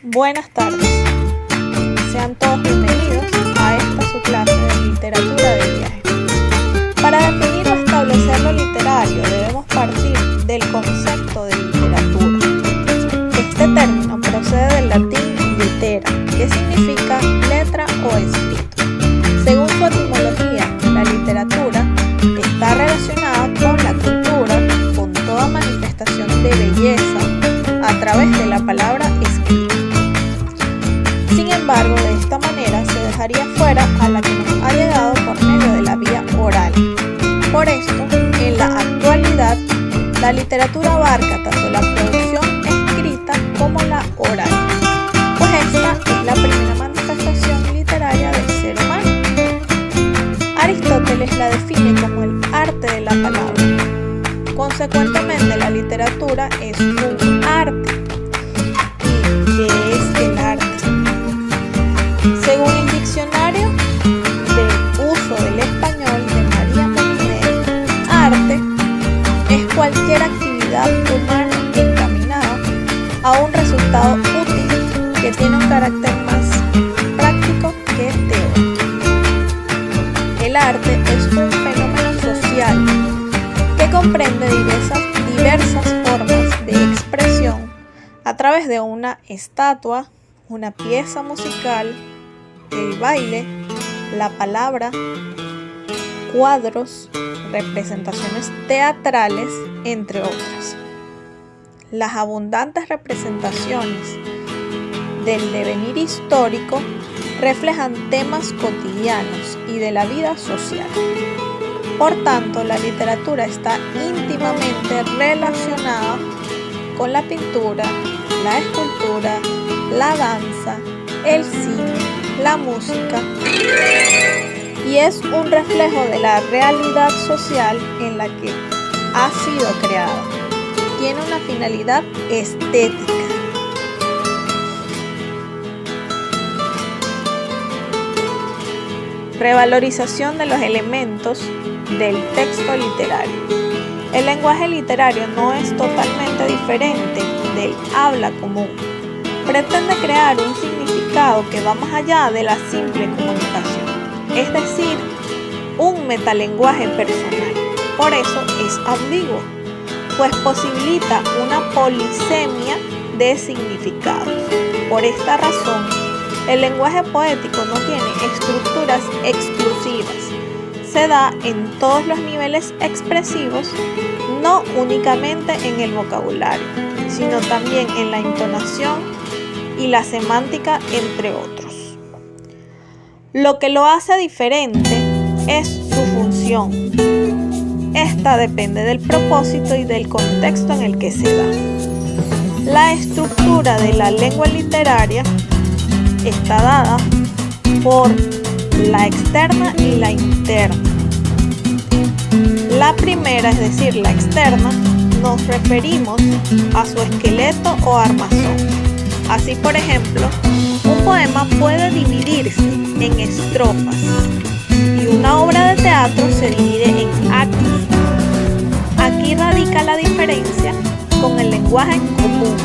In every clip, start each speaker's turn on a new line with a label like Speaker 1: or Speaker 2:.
Speaker 1: Buenas tardes, sean todos bienvenidos a esta su clase de literatura de viaje. Para definir o establecer lo literario debemos partir del concepto de literatura. Este término procede del latín litera, que significa letra o escrito. Según su etimología, la literatura está relacionada con la cultura, con toda manifestación de belleza a través de la palabra escrita. Sin embargo, de esta manera se dejaría fuera a la que nos ha llegado por medio de la vía oral. Por esto, en la actualidad, la literatura abarca tanto la producción escrita como la oral, pues esta es la primera manifestación literaria del ser humano. Aristóteles la define como el arte de la palabra. Consecuentemente, la literatura es un arte. ¿Y qué es el arte? Según el diccionario de uso del español de María Moliner, arte es cualquier actividad humana encaminada a un resultado útil que tiene un carácter más práctico que teórico. El arte es un fenómeno social que comprende diversas formas de expresión a través de una estatua, una pieza musical, el baile, la palabra, cuadros, representaciones teatrales, entre otras. Las abundantes representaciones del devenir histórico reflejan temas cotidianos y de la vida social. Por tanto, la literatura está íntimamente relacionada con la pintura, la escultura, la danza, el cine, la música, y es un reflejo de la realidad social en la que ha sido creada. Tiene una finalidad estética. Revalorización de los elementos del texto literario. El lenguaje literario no es totalmente diferente del habla común. Pretende crear un significado que va más allá de la simple comunicación, es decir, un metalenguaje personal. Por eso es ambiguo, pues posibilita una polisemia de significados. Por esta razón, el lenguaje poético no tiene estructuras exclusivas. Se da en todos los niveles expresivos, no únicamente en el vocabulario, sino también en la entonación y la semántica, entre otros. Lo que lo hace diferente es su función. Esta depende del propósito y del contexto en el que se da. La estructura de la lengua literaria está dada por la externa y la interna. La primera, es decir, la externa, nos referimos a su esqueleto o armazón. Así, por ejemplo, un poema puede dividirse en estrofas y una obra de teatro se divide en actos. Aquí radica la diferencia con el lenguaje común.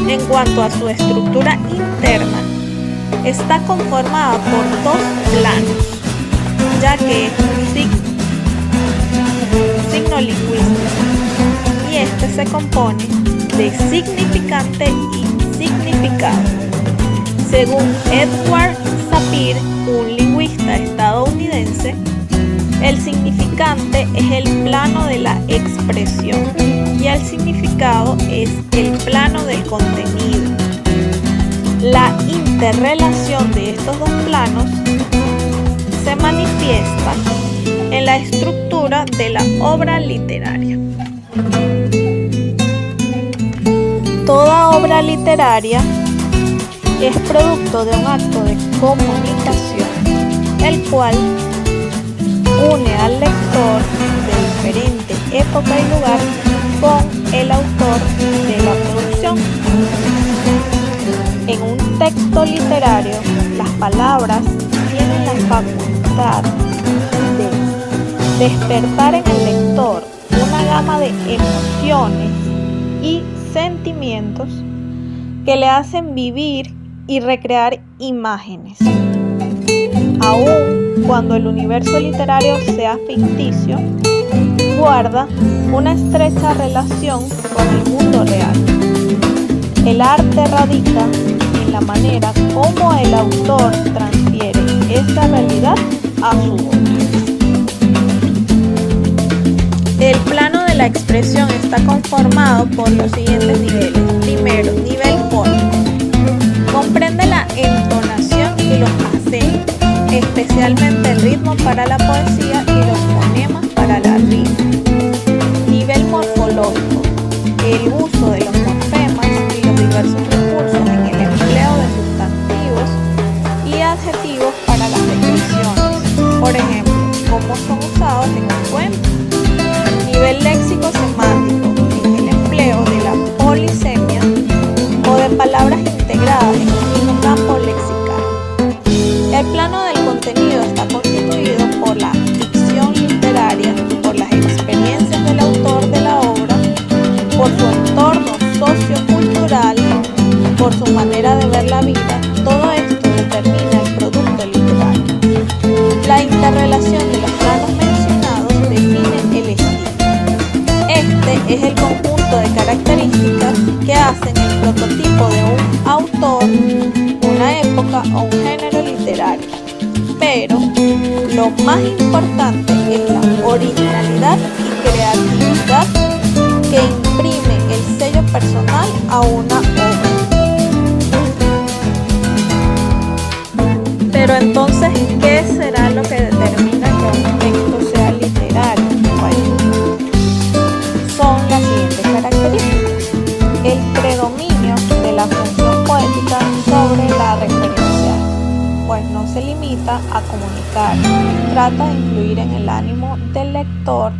Speaker 1: En cuanto a su estructura interna, está conformada por dos planos, ya que es un signo lingüístico, y este se compone de significante y significado. Según Edward Sapir, un lingüista estadounidense, el significante es el plano de la expresión y el significado es el plano del contenido. La interrelación de estos dos planos se manifiesta en la estructura de la obra literaria. Toda obra literaria es producto de un acto de comunicación, el cual une al lector de diferente época y lugar con el autor de la producción. En un texto literario, las palabras tienen la facultad de despertar en el lector una gama de emociones y sentimientos que le hacen vivir y recrear imágenes. Aun cuando el universo literario sea ficticio, guarda una estrecha relación con el mundo real. El arte radica en la manera como el autor transfiere esta realidad a su obra. El plano de la expresión está conformado por los siguientes niveles. Primero, nivel fónico. Comprende la entonación y los acentos, especialmente el ritmo para la poesía y los fonemas para la rima. Nivel morfológico. El uso de los morfemas y los diversos recursos en el empleo de sustantivos y adjetivos para las descripciones. Por ejemplo, cómo son usados en un cuento. Nivel léxico-semántico. En el empleo de la polisemia o de palabras integradas en un mismo campo lexical. El plano del contenido está constituido por la ficción literaria, por las experiencias del autor de la obra, por su entorno sociocultural, por su manera de ver la vida. Todo esto determina el producto literario. La interrelación de los planos mencionados define el estilo. Este es el conjunto de características que hacen el prototipo de un autor, una época o un género literario. Pero lo más importante es la originalidad y creatividad que imprime el sello personal a una obra. Pero entonces, ¿qué será lo que determina que un texto sea literario? Bueno, son las siguientes características. El predominio de la función poética sobre la referencial, pues no se limita a comunicar, trata de influir en el ánimo del lector,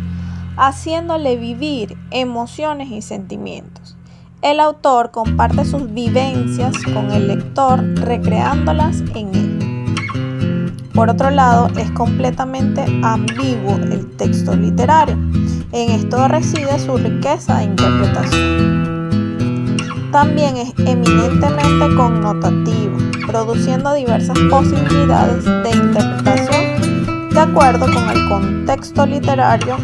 Speaker 1: haciéndole vivir emociones y sentimientos. El autor comparte sus vivencias con el lector, recreándolas en él. Por otro lado, es completamente ambiguo el texto literario. En esto reside su riqueza de interpretación. También es eminentemente connotativo, produciendo diversas posibilidades de interpretación de acuerdo con el contexto literario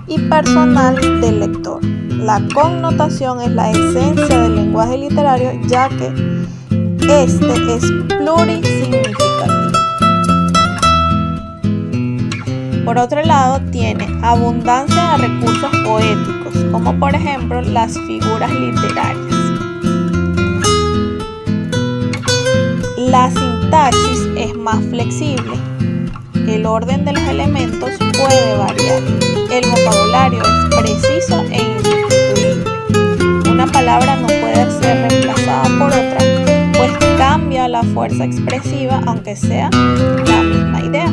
Speaker 1: y personal del lector. La connotación es la esencia del lenguaje literario, ya que este es plurisignificativo. Por otro lado, tiene abundancia de recursos poéticos, como por ejemplo las figuras literarias. La sintaxis es más flexible. El orden de los elementos puede variar. El vocabulario es preciso e insustituible. Una palabra no puede ser reemplazada por otra, pues cambia la fuerza expresiva aunque sea la misma idea.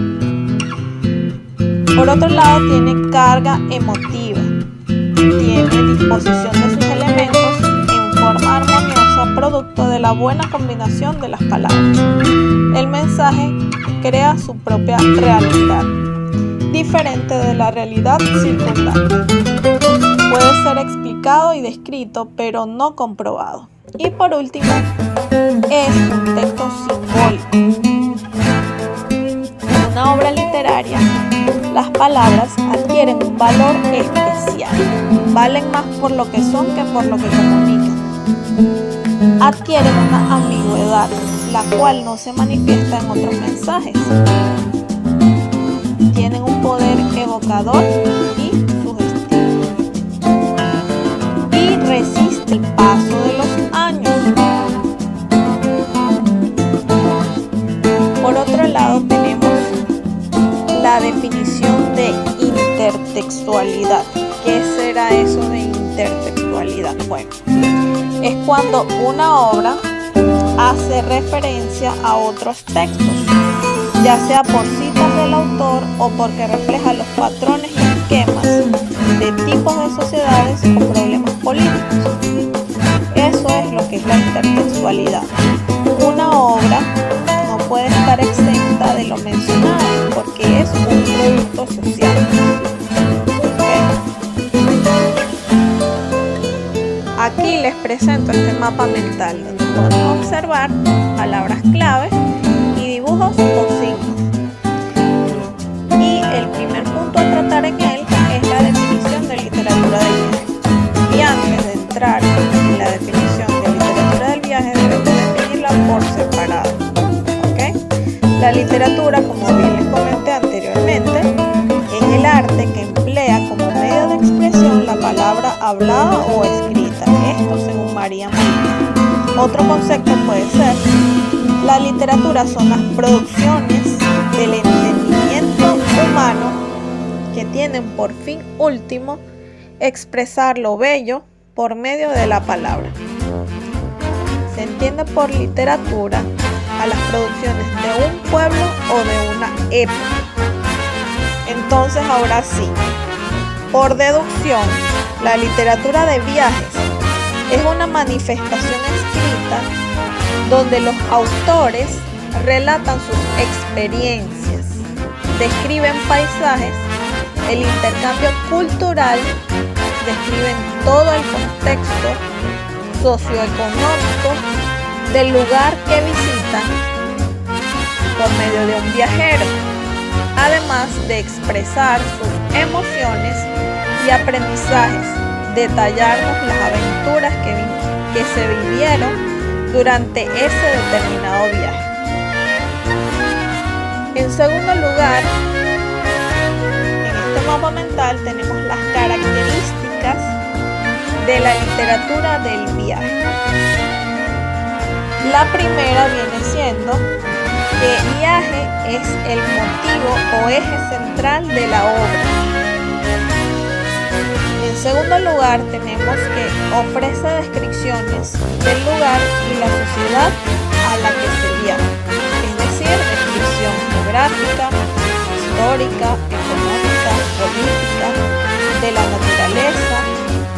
Speaker 1: Por otro lado, tiene carga emotiva. Tiene disposición de sus elementos en forma armoniosa, producto de la buena combinación de las palabras. El mensaje crea su propia realidad, diferente de la realidad circundante. Puede ser explicado y descrito, pero no comprobado. Y por último, es un texto simbólico. En una obra literaria, las palabras adquieren un valor especial. Valen más por lo que son que por lo que comunican. Adquieren una ambigüedad, la cual no se manifiesta en otros mensajes. Tienen un poder evocador y sugestivo. Y resiste el paso de los años. Por otro lado, tenemos la definición de intertextualidad. ¿Qué será eso de intertextualidad? Bueno, es cuando una obra hace referencia a otros textos, ya sea por citas del autor o porque refleja los patrones y esquemas de tipos de sociedades o problemas políticos. Eso es lo que es la intertextualidad. Una obra no puede estar exenta de lo mencionado porque es un producto social. Aquí les presento este mapa mental donde podemos observar palabras clave y dibujos o signos. Y el primer punto a tratar en él es la definición de literatura del viaje. Y antes de entrar en la definición de literatura del viaje, debemos definirla por separado. ¿Okay? La literatura, como bien les comenté anteriormente, es el arte que emplea como medio de expresión la palabra hablada o escrita. Esto según María Molina. Otro concepto puede ser: la literatura son las producciones del entendimiento humano que tienen por fin último expresar lo bello por medio de la palabra. Se entiende por literatura a las producciones de un pueblo o de una época. Entonces, ahora sí, por deducción, la literatura de viajes es una manifestación escrita donde los autores relatan sus experiencias, describen paisajes, el intercambio cultural, describen todo el contexto socioeconómico del lugar que visitan por medio de un viajero, además de expresar sus emociones y aprendizajes, detallarnos las aventuras que se vivieron durante ese determinado viaje. En segundo lugar, en este mapa mental tenemos las características de la literatura del viaje. La primera viene siendo que el viaje es el motivo o eje central de la obra. En segundo lugar, tenemos que ofrece descripciones del lugar y la sociedad a la que se viaja, es decir, descripción geográfica, histórica, económica, política, de la naturaleza,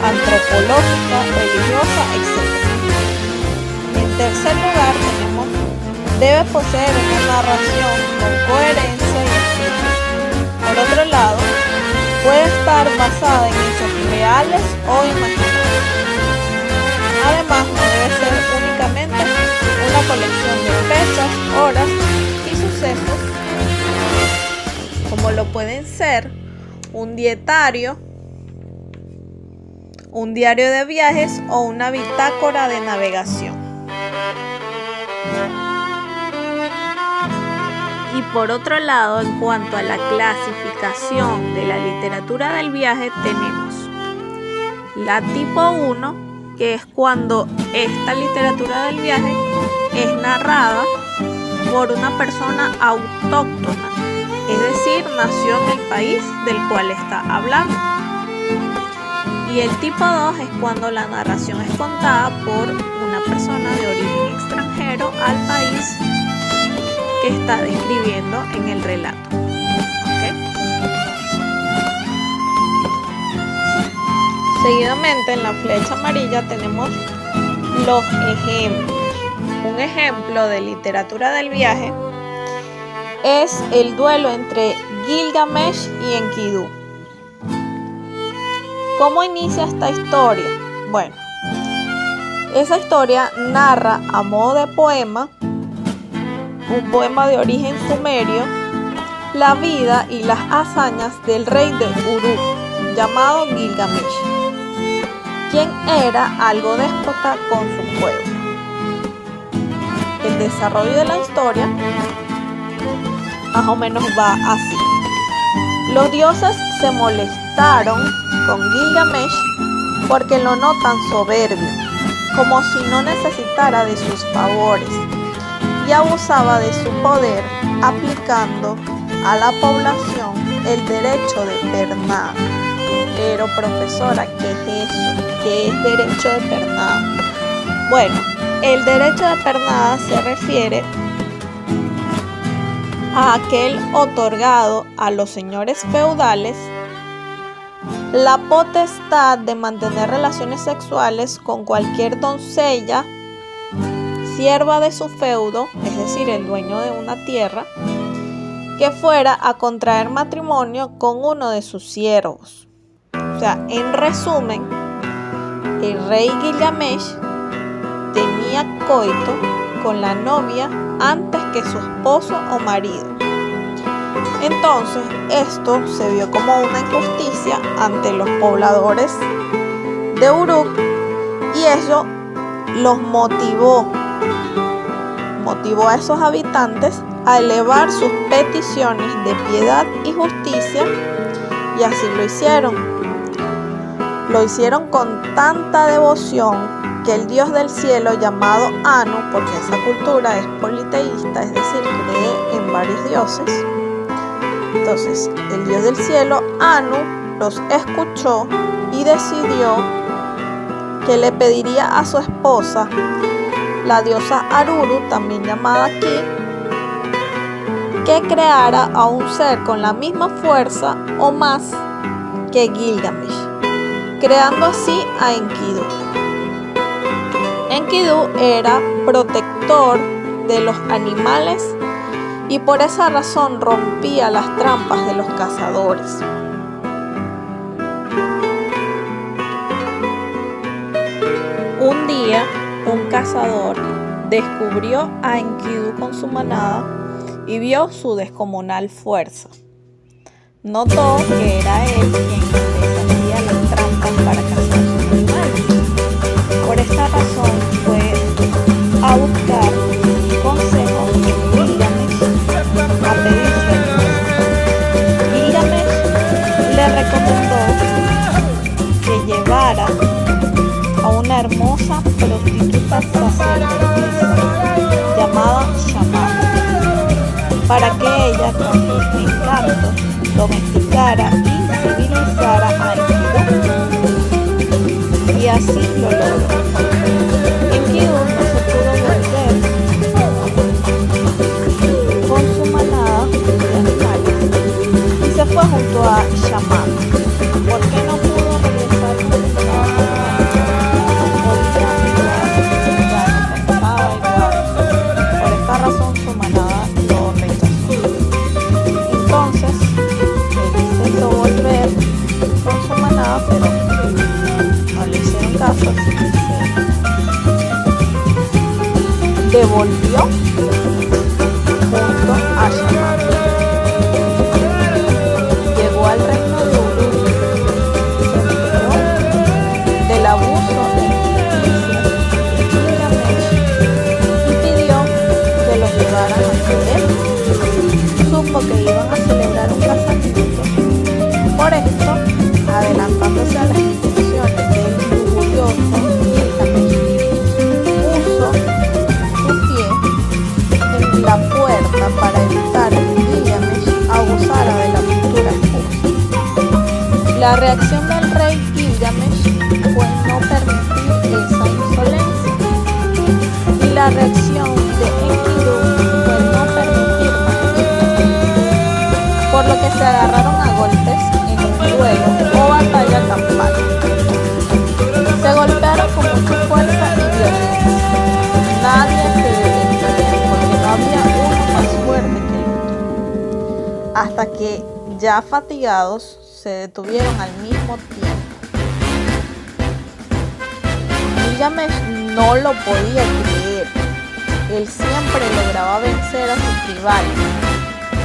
Speaker 1: antropológica, religiosa, etc. En tercer lugar, debe poseer una narración con coherencia y estilo. Por otro lado, puede estar basada en hechos reales o imaginarios. Además, no debe ser únicamente una colección de fechas, horas y sucesos, como lo pueden ser un diario de viajes o una bitácora de navegación. Y por otro lado, en cuanto a la clasificación de la literatura del viaje, tenemos la tipo 1, que es cuando esta literatura del viaje es narrada por una persona autóctona, es decir, nació en el país del cual está hablando. Y el tipo 2 es cuando la narración es contada por una persona de origen extranjero al país que está describiendo en el relato. ¿Okay? Seguidamente, en la flecha amarilla tenemos los ejemplos. Un ejemplo de literatura del viaje es el duelo entre Gilgamesh y Enkidu. ¿Cómo inicia esta historia? Bueno, esa historia narra a modo de poema, un poema de origen sumerio, la vida y las hazañas del rey de Uruk, llamado Gilgamesh, quien era algo déspota con su pueblo. El desarrollo de la historia más o menos va así. Los dioses se molestaron con Gilgamesh porque lo notan soberbio, como si no necesitara de sus favores, y abusaba de su poder aplicando a la población el derecho de pernada. Pero profesora, ¿qué es eso? ¿Qué es derecho de pernada? Bueno, el derecho de pernada se refiere a aquel otorgado a los señores feudales la potestad de mantener relaciones sexuales con cualquier doncella, sierva de su feudo, es decir, el dueño de una tierra, que fuera a contraer matrimonio con uno de sus siervos. O sea, en resumen, el rey Gilgamesh tenía coito con la novia antes que su esposo o marido. Entonces, esto se vio como una injusticia ante los pobladores de Uruk y eso los motivó a esos habitantes a elevar sus peticiones de piedad y justicia, y así lo hicieron. Lo hicieron con tanta devoción que el dios del cielo, llamado Anu, porque esa cultura es politeísta, es decir, cree en varios dioses. Entonces, el dios del cielo, Anu, los escuchó y decidió que le pediría a su esposa, la diosa Aruru, también llamada Ki, que creara a un ser con la misma fuerza o más que Gilgamesh, creando así a Enkidu. Enkidu era protector de los animales y por esa razón rompía las trampas de los cazadores. Un día, un cazador descubrió a Enkidu con su manada y vio su descomunal fuerza. Notó que era él quien deshacía las trampas para cazar sus animales. Por esta razón fue a buscar consejo de Gilgamesh a pedirse ayuda. Gilgamesh le recomendó que llevara a una hermosa prostituta sacerdotisa llamada Shaman, para que ella con sus encantos domesticara y civilizara a Enkidu. Y así lo logró. Enkidu no se pudo volver con su manada de animales y se fue junto a Shaman. ¿Por qué no pudo regresar con su manada? Por esta razón su manada lo rechazó. Entonces él intentó volver con su manada, pero no le hicieron caso, así que se devolvió junto a Shaman. Llegó al reino de Uruk, se enteró del abuso de injusticias de Gilgamesh y pidió que los llevaran a él. Supo que iban a celebrar un casamiento. Por esto, adelantándose a las instrucciones del lujurioso Gilgamesh, puso su pie en la puerta para evitar que Gilgamesh abusara de la pintura esposa. La reacción del rey Gilgamesh fue no permitir esa insolencia, y la reacción de Enkidu fue no permitir más esto, por lo que se agarraron a golpes en un duelo o batalla campal. Se golpearon con mucha fuerza y violencia. Nadie se detenía porque no había uno más fuerte que el otro, hasta que, ya fatigados, se detuvieron al mismo tiempo. Gilgamesh no lo podía creer. Él siempre lograba vencer a sus rivales,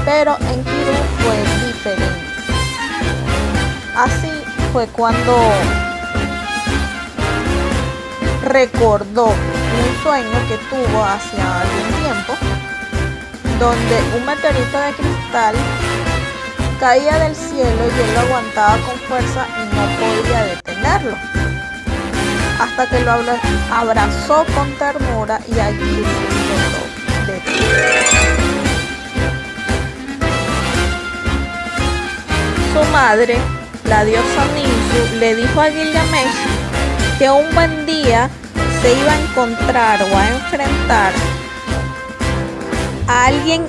Speaker 1: pero Enkidu fue diferente. Así fue cuando recordó un sueño que tuvo hace algún tiempo, donde un meteorito de cristal caía del cielo y él lo aguantaba con fuerza y no podía detenerlo, hasta que lo abrazó con ternura y allí se logró detener. Su madre, la diosa Ninsu, le dijo a Gilgamesh que un buen día se iba a encontrar o a enfrentar a alguien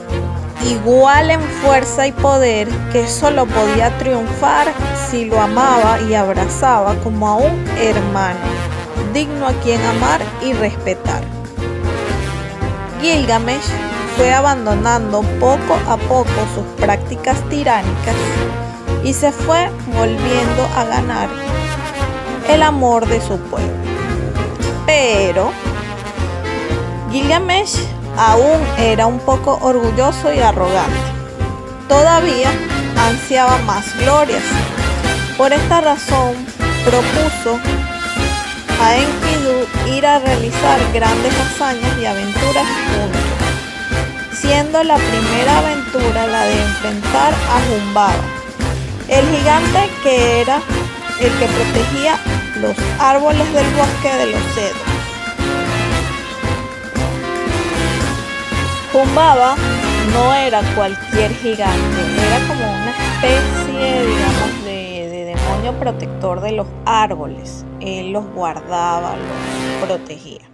Speaker 1: igual en fuerza y poder, que solo podía triunfar si lo amaba y abrazaba como a un hermano, digno a quien amar y respetar. Gilgamesh fue abandonando poco a poco sus prácticas tiránicas y se fue volviendo a ganar el amor de su pueblo. Pero Gilgamesh aún era un poco orgulloso y arrogante. Todavía ansiaba más glorias. Por esta razón propuso a Enkidu ir a realizar grandes hazañas y aventuras juntos, siendo la primera aventura la de enfrentar a Humbaba, el gigante que era el que protegía los árboles del bosque de los cedros. Humbaba no era cualquier gigante, era como una especie, digamos, de demonio protector de los árboles. Él los guardaba, los protegía.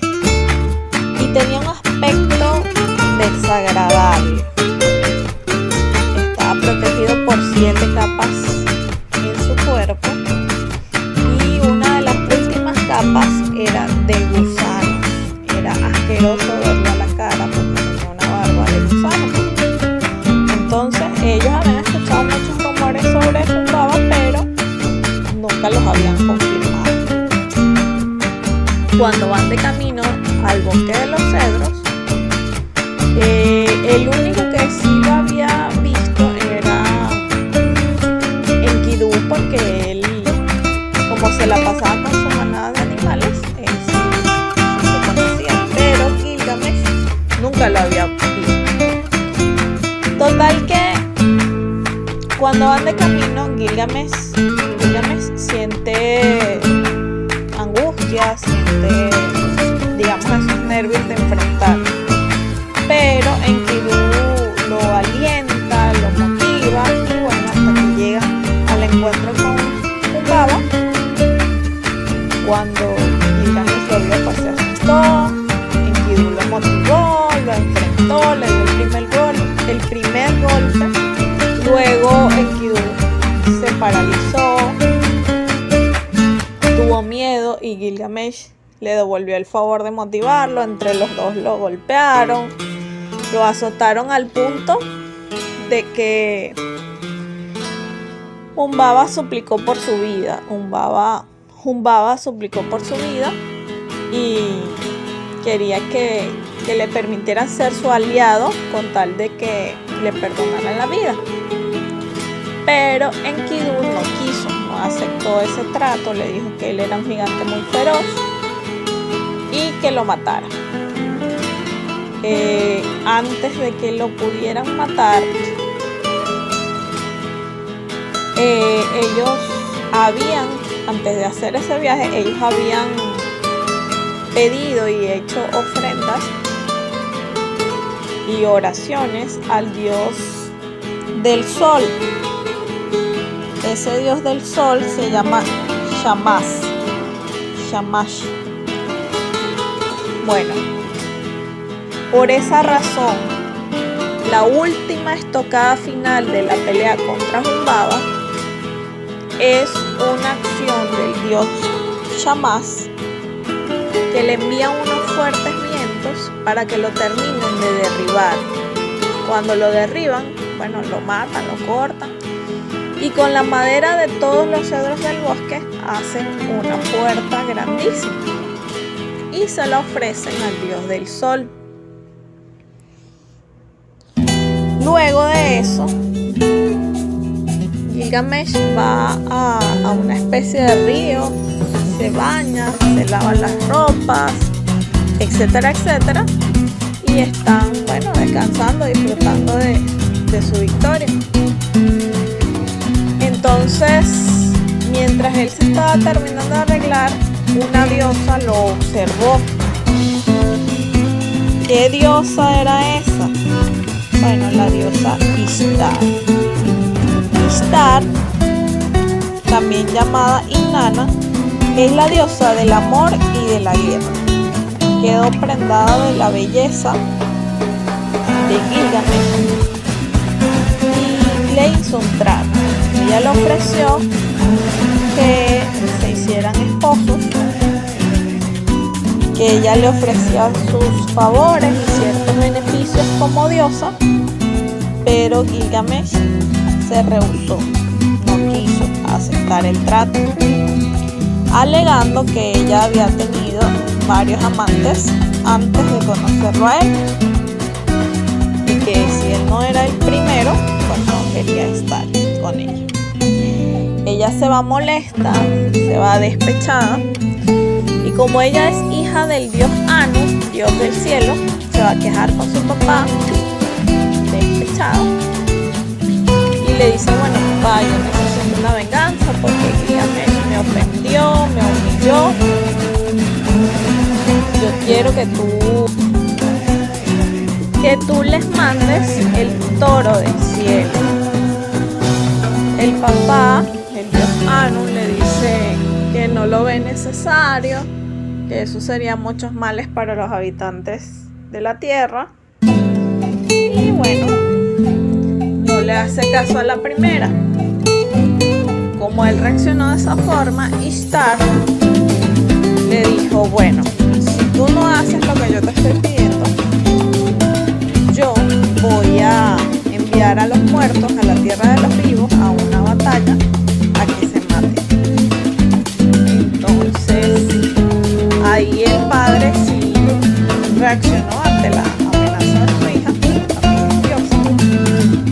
Speaker 1: Y tenía un aspecto desagradable. Estaba protegido por 7 capas en su cuerpo. Y una de las últimas capas era de gusano. Era asqueroso verlo a la cara porque tenía una barba de gusano. Entonces ellos habían escuchado muchos rumores sobre Humbaba, pero nunca los habían confirmado. Cuando van de camino al bosque de los cedros, el único que sí lo había visto era Enkidu, porque él, como se la pasaba con su manada de animales, él sí lo conocía, pero Gilgamesh nunca lo había visto. Total que cuando van de camino, Gilgamesh siente angustia, siente, digamos, esos nervios de enfrentar. Pero Enkidu lo alienta, lo motiva y bueno, hasta que llega al encuentro con Humbaba. Cuando Gilgamesh lo vio, pues se asustó. Enkidu lo motivó, lo enfrentó, le dio el primer golpe. Luego Enkidu se paralizó, tuvo miedo y Gilgamesh le devolvió el favor de motivarlo. Entre los dos lo golpearon, lo azotaron al punto de que Humbaba suplicó por su vida. Humbaba suplicó por su vida y quería que le permitieran ser su aliado con tal de que le perdonaran la vida. Pero Enkidu no quiso, no aceptó ese trato, le dijo que él era un gigante muy feroz y que lo matara. Antes de que lo pudieran matar, antes de hacer ese viaje, ellos habían pedido y hecho ofrendas y oraciones al dios del sol. Ese dios del sol se llama Shamash. Bueno, por esa razón, la última estocada final de la pelea contra Humbaba es una acción del dios Shamash que le envía unos fuertes vientos para que lo terminen de derribar. Cuando lo derriban, bueno, lo matan, lo cortan y con la madera de todos los cedros del bosque hacen una puerta grandísima y se la ofrecen al dios del sol. Luego de eso, Gilgamesh va a una especie de río, se baña, se lava las ropas, etcétera, etcétera, y están, bueno, descansando, disfrutando de su victoria. Entonces, mientras él se estaba terminando de arreglar, una diosa lo observó. ¿Qué diosa era esa? Bueno, la diosa Ishtar. Ishtar, también llamada Inanna, es la diosa del amor y de la guerra. Quedó prendada de la belleza de Gilgamesh y le hizo un trato. Ella le ofreció que se hicieran esposos, que ella le ofrecía sus favores y ciertos beneficios como diosa, pero Gilgamesh se rehusó, no quiso aceptar el trato, alegando que ella había tenido varios amantes antes de conocerlo a él, y que si él no era el primero, pues no quería estar con ella. Ella se va molesta, se va despechada, y como ella es hija del dios Anu, dios del cielo, se va a quejar con su papá, despechada, y le dice: bueno, papá, yo necesito una venganza porque Gilgamesh me ofendió, me humilló. Yo quiero que tú les mandes el toro del cielo. El papá, el dios Anu, le dice que no lo ve necesario, que eso sería muchos males para los habitantes de la tierra. Y bueno, no le hace caso a la primera. Como él reaccionó de esa forma, Ishtar le dijo: bueno, si tú no haces lo que yo te estoy pidiendo, yo voy a enviar a los muertos a la tierra de los vivos a una batalla a que se maten. Entonces ahí el padre sí reaccionó ante la amenaza de su hija, también es diosa.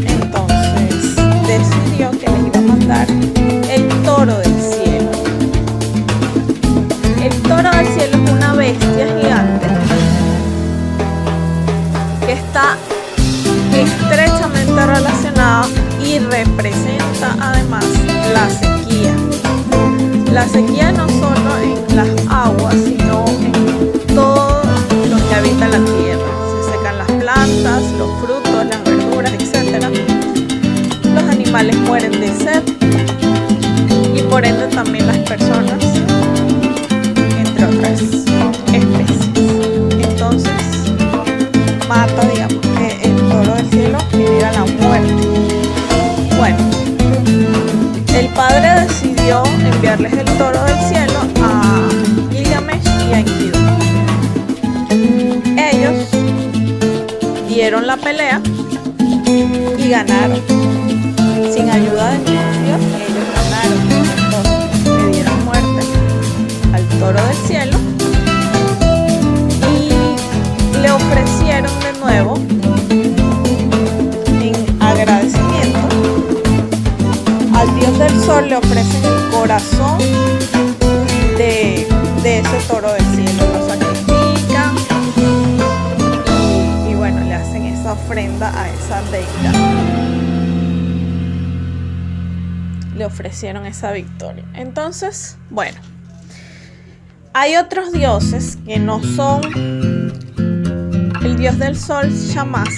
Speaker 1: Entonces decidió que les iba a mandar el toro del cielo. El toro del cielo es una bestia gigante que está estrechamente relacionada y representa además la sequía. La sequía no solo en las aguas, sino en todo lo que habita la tierra. Se secan las plantas, los frutos, las verduras, etc. Los animales mueren de sed y por ende también las personas, entre otras especies. Entonces mata, digamos, que el toro del cielo genera la muerte. Bueno, el padre decidió enviarles el toro del cielo a Gilgamesh y a Enkidu. Ellos dieron la pelea y ganaron. Sin ayuda de ningún dios, ellos ganaron. Entonces le dieron muerte al toro del cielo y le ofrecieron de nuevo, en agradecimiento al dios del sol, le ofrecen el corazón de ese toro del cielo. Lo sacrifican y bueno, le hacen esa ofrenda a esa deidad. Le ofrecieron esa victoria. Entonces, bueno, hay otros dioses que no son el dios del sol, Shamash,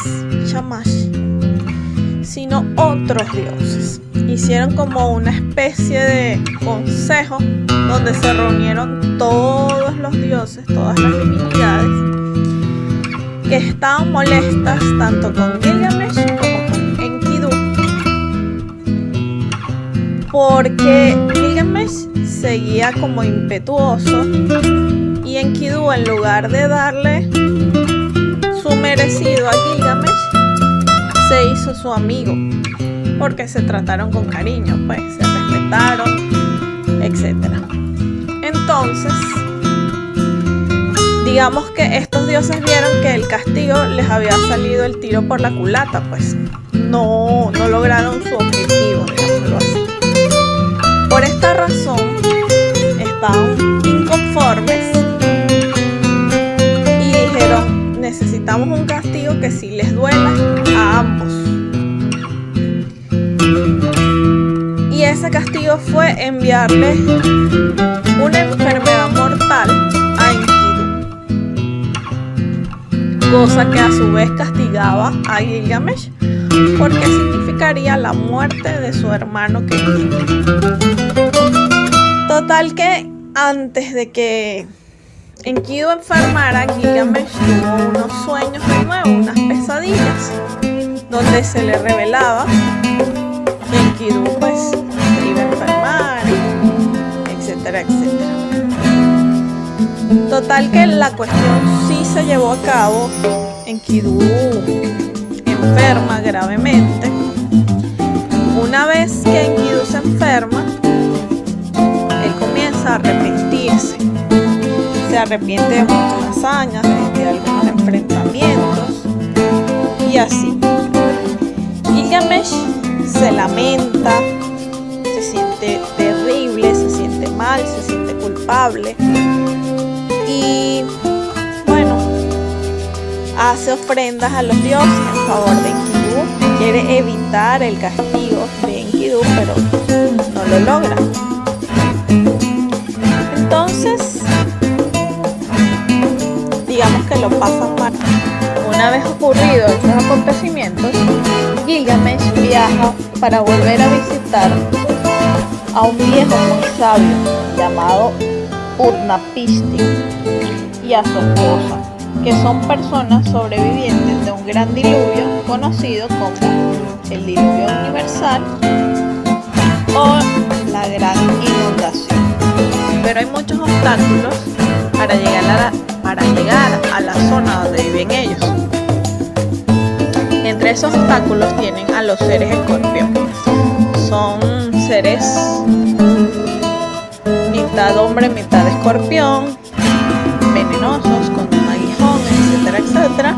Speaker 1: sino otros dioses. Hicieron como una especie de consejo donde se reunieron todos los dioses, todas las divinidades que estaban molestas tanto con Gilgamesh como con Enkidu, porque Gilgamesh seguía como impetuoso y Enkidu, en lugar de darle su merecido a Gilgamesh, se hizo su amigo, porque se trataron con cariño, pues se respetaron, etc. Entonces, digamos que estos dioses vieron que el castigo les había salido el tiro por la culata, pues no lograron su objetivo, digámoslo así. Por esta razón, estaban inconformes y dijeron: necesitamos un castigo que sí les duela a ambos. Y ese castigo fue enviarle una enfermedad mortal a Enkidu, cosa que a su vez castigaba a Gilgamesh, porque significaría la muerte de su hermano querido. Total que antes de que Enkidu enfermara, Gilgamesh tuvo unos sueños de nuevo, unas pesadillas, donde se le revelaba que Enkidu pues se iba a enfermar, etcétera, etcétera. Total que la cuestión sí se llevó a cabo. Enkidu enferma gravemente. Una vez que Enkidu se enferma, él comienza a arrepentirse. Se se arrepiente de muchas hazañas, de algunos enfrentamientos y así. Gilgamesh se lamenta, se siente terrible, se siente mal, se siente culpable y bueno, hace ofrendas a los dioses en favor de Enkidu. Quiere evitar el castigo de Enkidu, pero no lo logra. Entonces, digamos que lo pasan mal. Una vez ocurridos estos acontecimientos, Gilgamesh viaja para volver a visitar a un viejo muy sabio llamado Utnapishtim y a su esposa, que son personas sobrevivientes de un gran diluvio conocido como el diluvio universal o la gran inundación. Pero hay muchos obstáculos para llegar a la zona donde viven ellos. Entre esos obstáculos tienen a los seres escorpión. Son seres mitad hombre, mitad escorpión, venenosos, con un aguijón, etcétera, etcétera.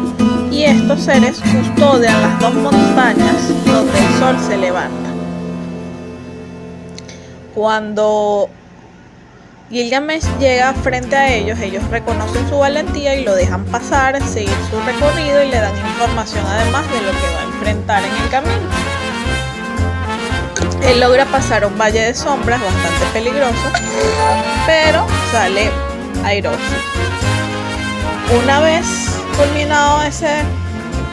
Speaker 1: Y estos seres custodian las dos montañas donde el sol se levanta. Cuando Gilgamesh llega frente a ellos, ellos reconocen su valentía y lo dejan pasar, seguir su recorrido y le dan información además de lo que va a enfrentar en el camino. Él logra pasar un valle de sombras bastante peligroso, pero sale airoso. Una vez culminado ese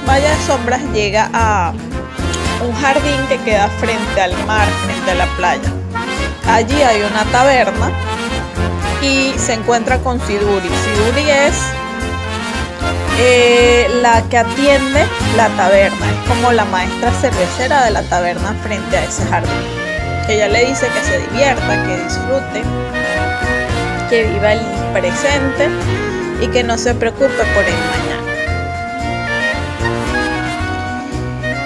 Speaker 1: valle de sombras, llega a un jardín que queda frente al mar, frente a la playa. Allí hay una taberna y se encuentra con Siduri. Siduri es la que atiende la taberna, es como la maestra cervecera de la taberna frente a ese jardín. Ella le dice que se divierta, que disfrute, que viva el presente y que no se preocupe por el mañana.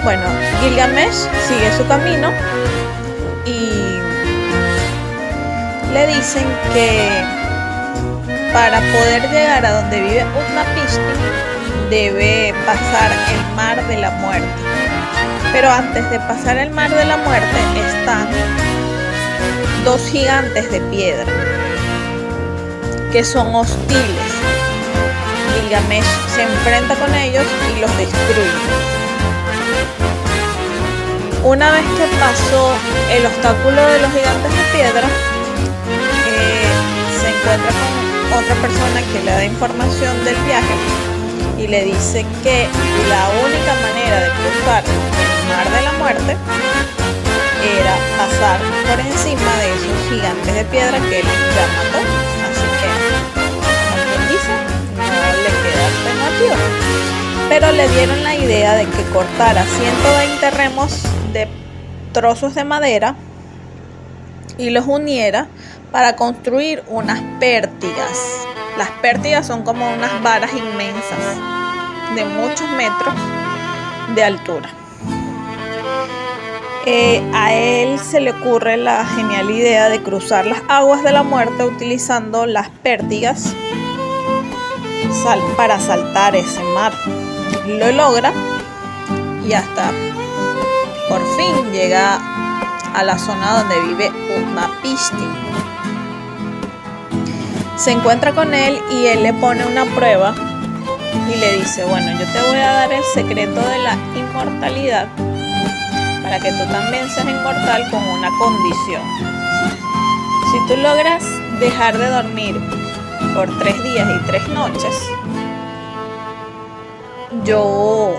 Speaker 1: Bueno, Gilgamesh sigue su camino y le dicen que para poder llegar a donde vive Utnapishtim debe pasar el mar de la muerte. Pero antes de pasar el mar de la muerte están dos gigantes de piedra que son hostiles. Gilgamesh se enfrenta con ellos y los destruye. Una vez que pasó el obstáculo de los gigantes de piedra, se encuentra con otra persona que le da información del viaje y le dice que la única manera de cruzar el mar de la muerte era pasar por encima de esos gigantes de piedra que él ya mató. Así que, como quien dice, no le queda alternativa. Pero le dieron la idea de que cortara 120 remos de trozos de madera y los uniera para construir unas pértigas. Las pértigas son como unas varas inmensas de muchos metros de altura. A él se le ocurre la genial idea de cruzar las aguas de la muerte utilizando las pértigas para saltar ese mar. Lo logra y hasta por fin llega a la zona donde vive Utnapishtim. Se encuentra con él y él le pone una prueba y le dice: bueno, yo te voy a dar el secreto de la inmortalidad para que tú también seas inmortal con una condición. Si tú logras dejar de dormir por 3 días y 3 noches, yo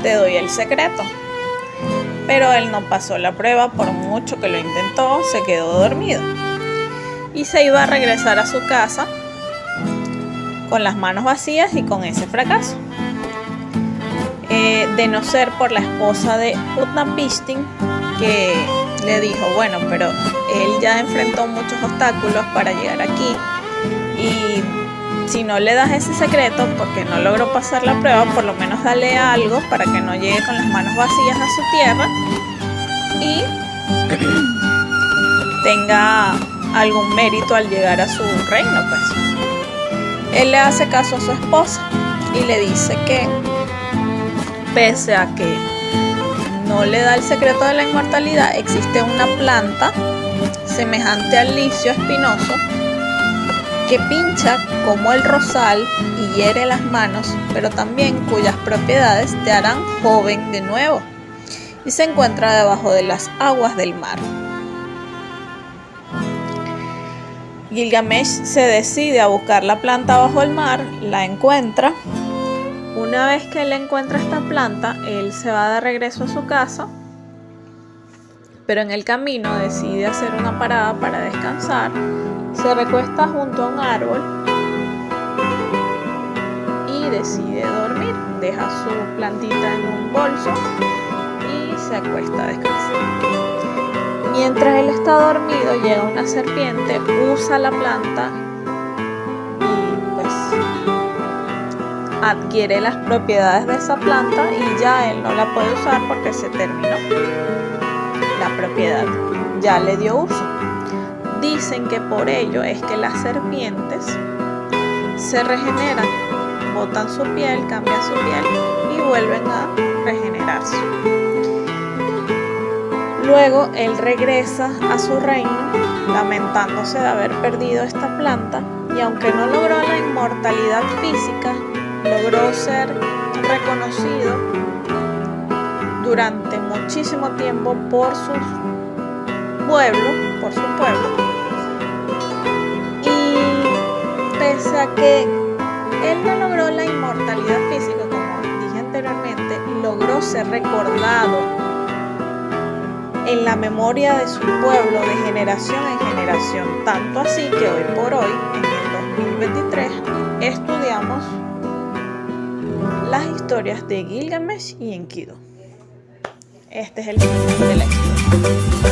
Speaker 1: te doy el secreto. Pero él no pasó la prueba, por mucho que lo intentó, se quedó dormido. Y se iba a regresar a su casa con las manos vacías y con ese fracaso. De no ser por la esposa de Utnapishtim, que le dijo: bueno, pero él ya enfrentó muchos obstáculos para llegar aquí y si no le das ese secreto porque no logró pasar la prueba, por lo menos dale algo para que no llegue con las manos vacías a su tierra y tenga algún mérito al llegar a su reino, pues. Él le hace caso a su esposa y le dice que, pese a que no le da el secreto de la inmortalidad, existe una planta semejante al licio espinoso que pincha como el rosal y hiere las manos, pero también cuyas propiedades te harán joven de nuevo, y se encuentra debajo de las aguas del mar. Gilgamesh se decide a buscar la planta bajo el mar, la encuentra. Una vez que él encuentra esta planta, él se va de regreso a su casa, pero en el camino decide hacer una parada para descansar. Se recuesta junto a un árbol y decide dormir. Deja su plantita en un bolso y se acuesta a descansar. Mientras él está dormido, llega una serpiente, usa la planta y pues adquiere las propiedades de esa planta y ya él no la puede usar porque se terminó la propiedad, ya le dio uso. Dicen que por ello es que las serpientes se regeneran, botan su piel, cambian su piel y vuelven a regenerarse. Luego él regresa a su reino lamentándose de haber perdido esta planta, y aunque no logró la inmortalidad física, logró ser reconocido durante muchísimo tiempo por su pueblo. Y pese a que él no logró la inmortalidad física, como dije anteriormente, logró ser recordado en la memoria de su pueblo de generación en generación, tanto así que hoy por hoy, en el 2023, estudiamos las historias de Gilgamesh y Enkidu. Este es el final de la historia.